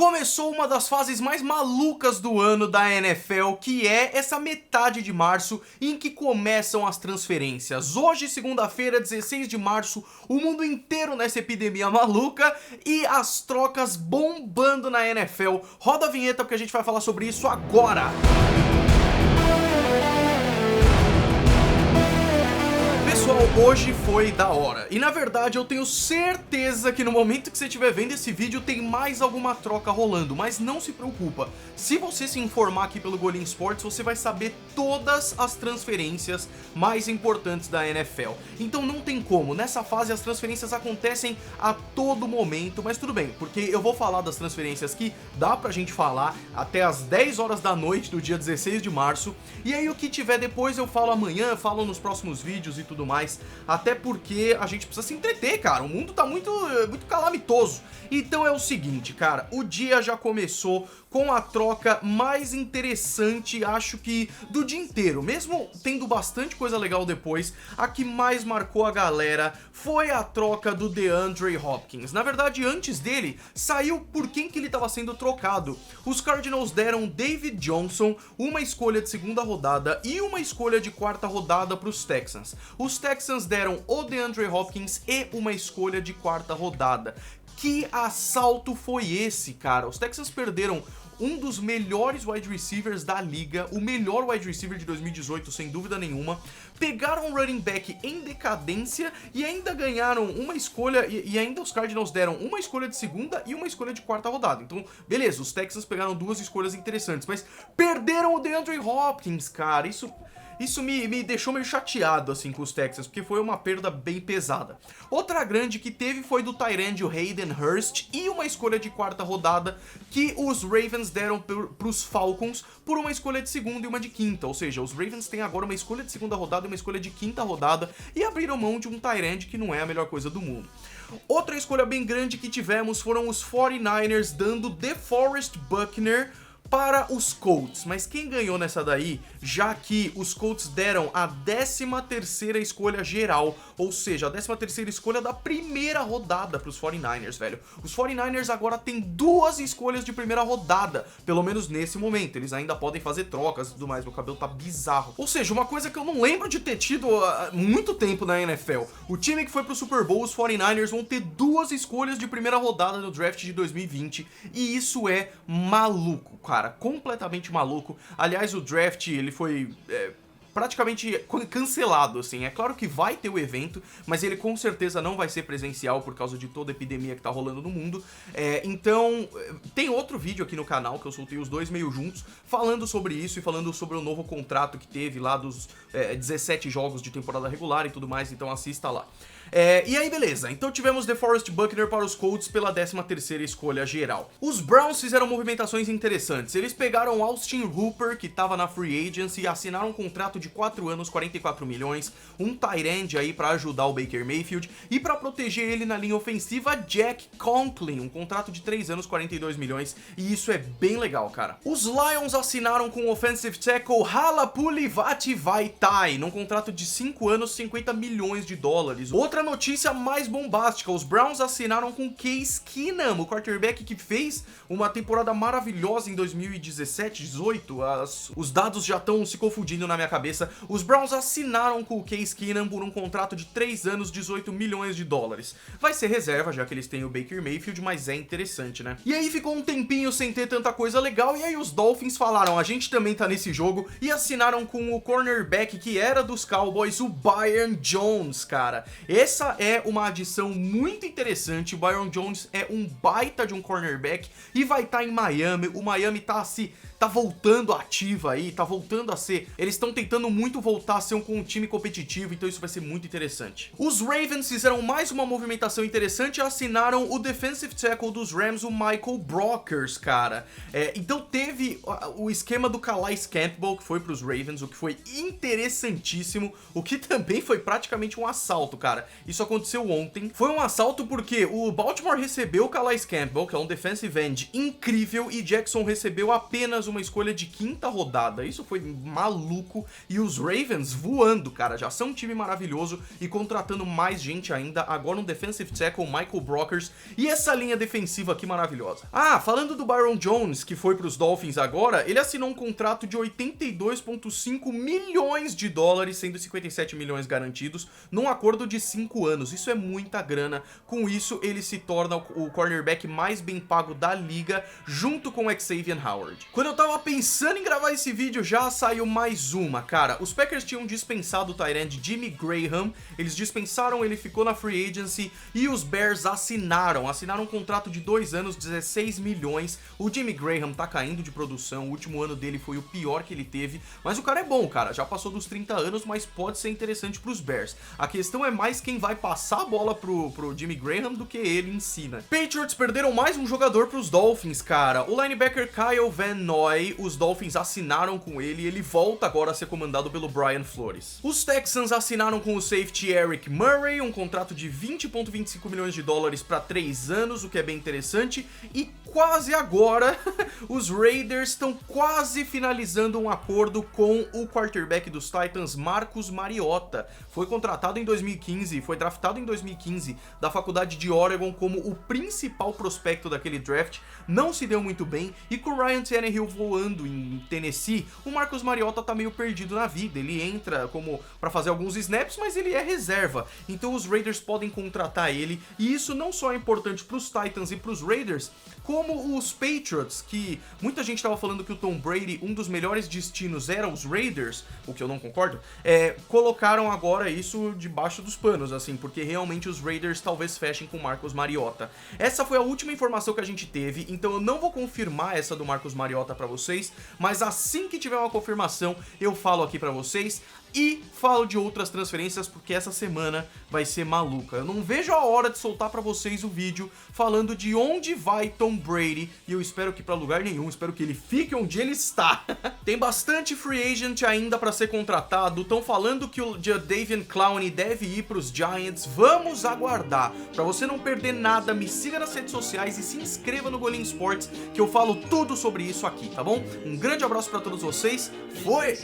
Começou uma das fases mais malucas do ano da NFL, que é essa metade de março em que começam as transferências. Hoje, segunda-feira, 16 de março, o mundo inteiro nessa epidemia maluca e as trocas bombando na NFL. Roda a vinheta porque a gente vai falar sobre isso agora. Pessoal, hoje foi da hora. E na verdade eu tenho certeza que no momento que você estiver vendo esse vídeo tem mais alguma troca rolando, mas não se preocupa. Se você se informar aqui pelo Golim Sports, você vai saber todas as transferências mais importantes da NFL. Então não tem como, nessa fase as transferências acontecem a todo momento, mas tudo bem, porque eu vou falar das transferências que dá pra gente falar até as 10 horas da noite do dia 16 de março. E aí o que tiver depois eu falo amanhã, falo nos próximos vídeos e tudo mais, até porque a gente precisa se entreter, cara, o mundo tá muito calamitoso. Então é o seguinte, cara, o dia já começou com a troca mais interessante, acho que do dia inteiro, mesmo tendo bastante coisa legal depois, a que mais marcou a galera foi a troca do DeAndre Hopkins. Na verdade, antes dele, saiu por quem que ele estava sendo trocado. Os Cardinals deram David Johnson, uma escolha de segunda rodada e uma escolha de quarta rodada para os Texans. Os Texans deram o DeAndre Hopkins e uma escolha de quarta rodada. Que assalto foi esse, cara? Os Texans perderam um dos melhores wide receivers da liga, o melhor wide receiver de 2018, sem dúvida nenhuma. Pegaram um running back em decadência e ainda ganharam uma escolha, e ainda os Cardinals deram uma escolha de segunda e uma escolha de quarta rodada. Então, beleza, os Texans pegaram duas escolhas interessantes, mas perderam o DeAndre Hopkins, cara. Isso me deixou meio chateado, assim, com os Texans, porque foi uma perda bem pesada. Outra grande que teve foi do tight end, o Hayden Hurst, e uma escolha de quarta rodada que os Ravens deram pros Falcons por uma escolha de segunda e uma de quinta. Ou seja, os Ravens têm agora uma escolha de segunda rodada e uma escolha de quinta rodada e abriram mão de um tight end que não é a melhor coisa do mundo. Outra escolha bem grande que tivemos foram os 49ers dando DeForest Buckner para os Colts, mas quem ganhou nessa daí, já que os Colts deram a 13ª escolha geral, ou seja, a 13ª escolha da primeira rodada para os 49ers, velho. Os 49ers agora têm duas escolhas de primeira rodada, pelo menos nesse momento, eles ainda podem fazer trocas e tudo mais, meu cabelo tá bizarro. Ou seja, uma coisa que eu não lembro de ter tido há muito tempo na NFL, o time que foi pro Super Bowl, os 49ers, vão ter duas escolhas de primeira rodada no draft de 2020, e isso é maluco, cara. Completamente maluco. Aliás, o draft, ele foi praticamente cancelado, assim. É claro que vai ter o evento, mas ele com certeza não vai ser presencial por causa de toda a epidemia que tá rolando no mundo. Então, tem outro vídeo aqui no canal, que eu soltei os dois meio juntos, falando sobre isso e falando sobre o novo contrato que teve lá dos 17 jogos de temporada regular e tudo mais, então assista lá. E aí, beleza, então tivemos DeForest Buckner para os Colts pela 13ª escolha geral. Os Browns fizeram movimentações interessantes. Eles pegaram Austin Hooper, que estava na Free Agency, e assinaram um contrato de 4 anos, 44 milhões, um tight end aí para ajudar o Baker Mayfield, e para proteger ele na linha ofensiva, Jack Conklin, um contrato de 3 anos, 42 milhões, e isso é bem legal, cara. Os Lions assinaram com o offensive tackle Halapoulivaati Vaitai, num contrato de 5 anos, 50 milhões de dólares. Outra notícia mais bombástica, os Browns assinaram com Case Keenum, o quarterback que fez uma temporada maravilhosa em 2017-18, os dados já estão se confundindo na minha cabeça. Os Browns assinaram com o Case Keenum por um contrato de 3 anos, 18 milhões de dólares. Vai ser reserva, já que eles têm o Baker Mayfield, mas é interessante, né? E aí ficou um tempinho sem ter tanta coisa legal, e aí os Dolphins falaram, a gente também tá nesse jogo, e assinaram com o cornerback que era dos Cowboys, o Byron Jones, cara. Essa é uma adição muito interessante. O Byron Jones é um baita de um cornerback e vai estar em Miami. O Miami tá voltando ativa aí, tá voltando a ser... Eles estão tentando muito voltar a ser um time competitivo, então isso vai ser muito interessante. Os Ravens fizeram mais uma movimentação interessante e assinaram o defensive tackle dos Rams, o Michael Brockers, cara. Então teve o esquema do Calais Campbell, que foi pros Ravens, o que foi interessantíssimo, o que também foi praticamente um assalto, cara. Isso aconteceu ontem. Foi um assalto porque o Baltimore recebeu o Calais Campbell, que é um defensive end incrível, e Jackson recebeu apenas uma escolha de 5ª rodada. Isso foi maluco. E os Ravens voando, cara. Já são um time maravilhoso e contratando mais gente ainda. Agora um defensive tackle, Michael Brockers. E essa linha defensiva aqui maravilhosa. Ah, falando do Byron Jones, que foi pros Dolphins agora, ele assinou um contrato de 82,5 milhões de dólares, sendo 57 milhões garantidos, num acordo de 5 anos. Isso é muita grana. Com isso, ele se torna o cornerback mais bem pago da liga, junto com o Xavier Howard. Quando eu tava pensando em gravar esse vídeo, já saiu mais uma, cara. Os Packers tinham dispensado o tight end Jimmy Graham, eles dispensaram, ele ficou na free agency, e os Bears assinaram um contrato de 2 anos, 16 milhões. O Jimmy Graham tá caindo de produção, o último ano dele foi o pior que ele teve, mas o cara é bom, cara, já passou dos 30 anos, mas pode ser interessante pros Bears. A questão é mais quem vai passar a bola pro Jimmy Graham do que ele em si, né? Patriots perderam mais um jogador pros Dolphins, cara. O linebacker Kyle Van Noy, os Dolphins assinaram com ele e ele volta agora a ser comandado pelo Brian Flores. Os Texans assinaram com o safety Eric Murray, um contrato de 20,25 milhões de dólares para 3 anos, o que é bem interessante. E quase agora, os Raiders estão quase finalizando um acordo com o quarterback dos Titans, Marcus Mariota. Foi contratado em 2015, foi draftado em 2015 da faculdade de Oregon como o principal prospecto daquele draft. Não se deu muito bem, e com o Ryan Tannehill voando em Tennessee, o Marcus Mariota tá meio perdido na vida. Ele entra como para fazer alguns snaps, mas ele é reserva. Então os Raiders podem contratar ele, e isso não só é importante pros Titans e pros Raiders, como os Patriots, que muita gente tava falando que o Tom Brady, um dos melhores destinos era os Raiders, o que eu não concordo, colocaram agora isso debaixo dos panos, assim, porque realmente os Raiders talvez fechem com o Marcus Mariota. Essa foi a última informação que a gente teve, então eu não vou confirmar essa do Marcus Mariota pra vocês, mas assim que tiver uma confirmação, eu falo aqui pra vocês. E falo de outras transferências porque essa semana vai ser maluca. Eu não vejo a hora de soltar pra vocês o vídeo falando de onde vai Tom Brady, e eu espero que pra lugar nenhum, espero que ele fique onde ele está. Tem bastante free agent ainda pra ser contratado, estão falando que o Jadeveon Clowney deve ir pros Giants, vamos aguardar. Pra você não perder nada, me siga nas redes sociais e se inscreva no Golim Sports, que eu falo tudo sobre isso aqui, tá bom? Um grande abraço pra todos vocês, foi!